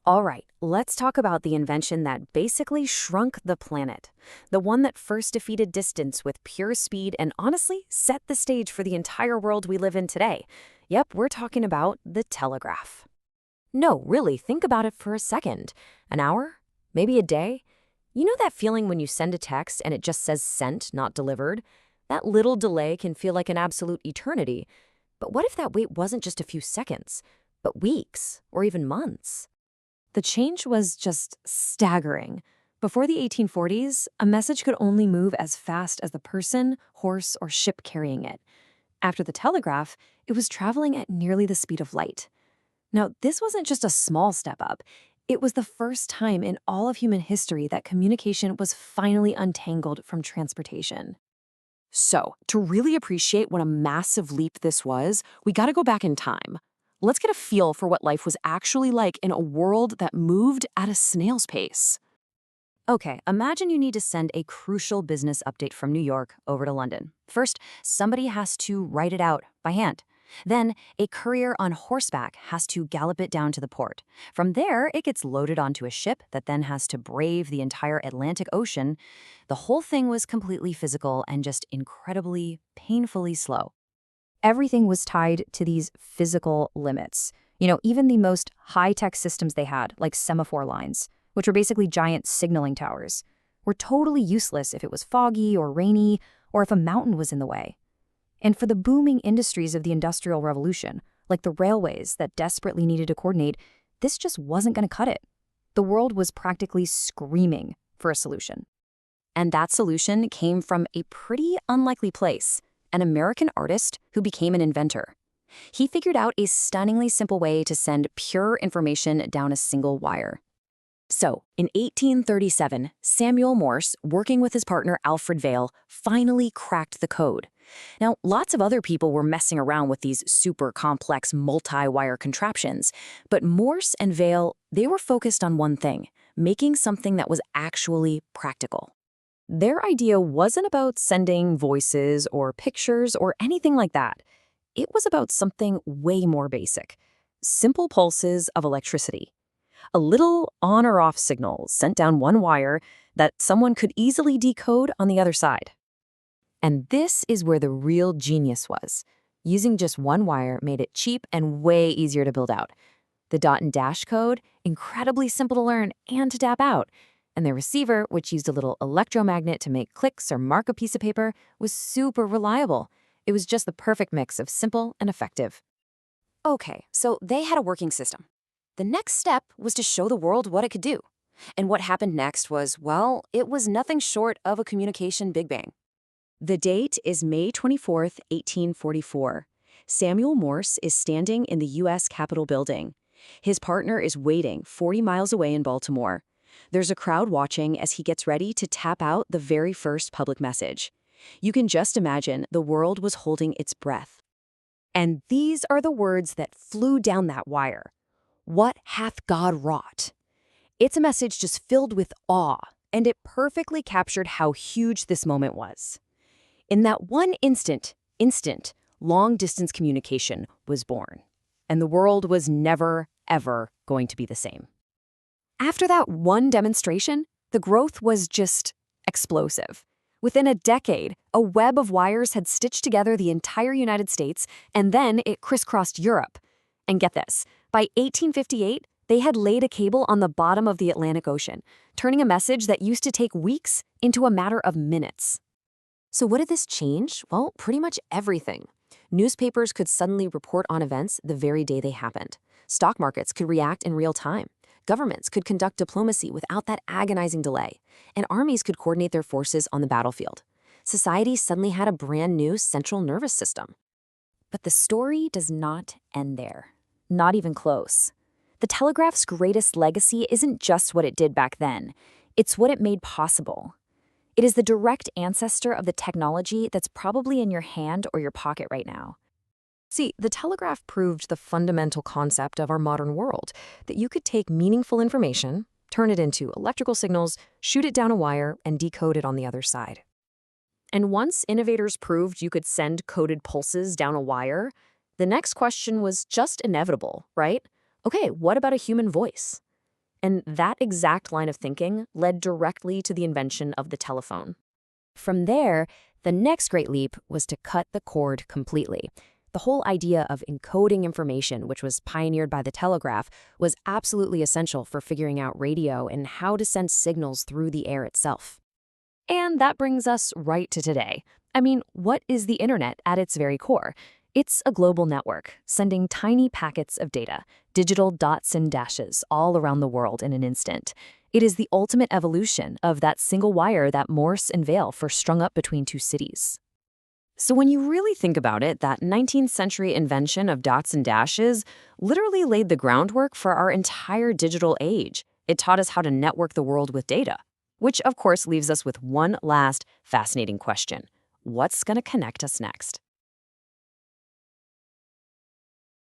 All right, let's talk about the invention that basically shrunk the planet. The one that first defeated distance with pure speed and honestly set the stage for the entire world we live in today. Yep, we're talking about the telegraph. No, really, think about it for a second. An hour? Maybe a day? You know that feeling when you send a text and it just says sent, not delivered? That little delay can feel like an absolute eternity. But what if that wait wasn't just a few seconds, but weeks or even months? The change was just staggering. Before the 1840s, a message could only move as fast as the person, horse, or ship carrying it. After the telegraph, it was traveling at nearly the speed of light. Now, this wasn't just a small step up. It was the first time in all of human history that communication was finally untangled from transportation. So, to really appreciate what a massive leap this was, we gotta go back in time. Let's get a feel for what life was actually like in a world that moved at a snail's pace. Okay, imagine you need to send a crucial business update from New York over to London. First, somebody has to write it out by hand. Then, a courier on horseback has to gallop it down to the port. From there, it gets loaded onto a ship that then has to brave the entire Atlantic Ocean. The whole thing was completely physical and just incredibly, painfully slow. Everything was tied to these physical limits. Even the most high-tech systems they had, like semaphore lines, which were basically giant signaling towers, were totally useless if it was foggy or rainy or if a mountain was in the way. And for the booming industries of the Industrial Revolution, like the railways that desperately needed to coordinate, this just wasn't going to cut it. The world was practically screaming for a solution. And that solution came from a pretty unlikely place: an American artist who became an inventor. He figured out a stunningly simple way to send pure information down a single wire. So, in 1837, Samuel Morse, working with his partner Alfred Vail, finally cracked the code. Now, lots of other people were messing around with these super complex multi-wire contraptions, but Morse and Vail, they were focused on one thing: making something that was actually practical. Their idea wasn't about sending voices or pictures or anything like that. It was about something way more basic: simple pulses of electricity. A little on or off signal sent down one wire that someone could easily decode on the other side. And this is where the real genius was. Using just one wire made it cheap and way easier to build out. The dot and dash code, incredibly simple to learn and to tap out. And the receiver, which used a little electromagnet to make clicks or mark a piece of paper, was super reliable. It was just the perfect mix of simple and effective. Okay, so they had a working system. The next step was to show the world what it could do. And what happened next was, well, it was nothing short of a communication big bang. The date is May 24th, 1844. Samuel Morse is standing in the U.S. Capitol building. His partner is waiting 40 miles away in Baltimore. There's a crowd watching as he gets ready to tap out the very first public message. You can just imagine the world was holding its breath. And these are the words that flew down that wire. "What hath God wrought?" It's a message just filled with awe, and it perfectly captured how huge this moment was. In that one instant, long-distance communication was born. And the world was never, ever going to be the same. After that one demonstration, the growth was just explosive. Within a decade, a web of wires had stitched together the entire United States, and then it crisscrossed Europe. And get this, by 1858, they had laid a cable on the bottom of the Atlantic Ocean, turning a message that used to take weeks into a matter of minutes. So what did this change? Well, pretty much everything. Newspapers could suddenly report on events the very day they happened. Stock markets could react in real time. Governments could conduct diplomacy without that agonizing delay. And armies could coordinate their forces on the battlefield. Society suddenly had a brand new central nervous system. But the story does not end there. Not even close. The telegraph's greatest legacy isn't just what it did back then. It's what it made possible. It is the direct ancestor of the technology that's probably in your hand or your pocket right now. See, the telegraph proved the fundamental concept of our modern world, that you could take meaningful information, turn it into electrical signals, shoot it down a wire, and decode it on the other side. And once innovators proved you could send coded pulses down a wire, the next question was just inevitable, right? Okay, what about a human voice? And that exact line of thinking led directly to the invention of the telephone. From there, the next great leap was to cut the cord completely. The whole idea of encoding information, which was pioneered by the telegraph, was absolutely essential for figuring out radio and how to send signals through the air itself. And that brings us right to today. I mean, what is the internet at its very core? It's a global network, sending tiny packets of data, digital dots and dashes, all around the world in an instant. It is the ultimate evolution of that single wire that Morse and Vail first strung up between two cities. So when you really think about it, that 19th century invention of dots and dashes literally laid the groundwork for our entire digital age. It taught us how to network the world with data, which of course leaves us with one last fascinating question. What's going to connect us next?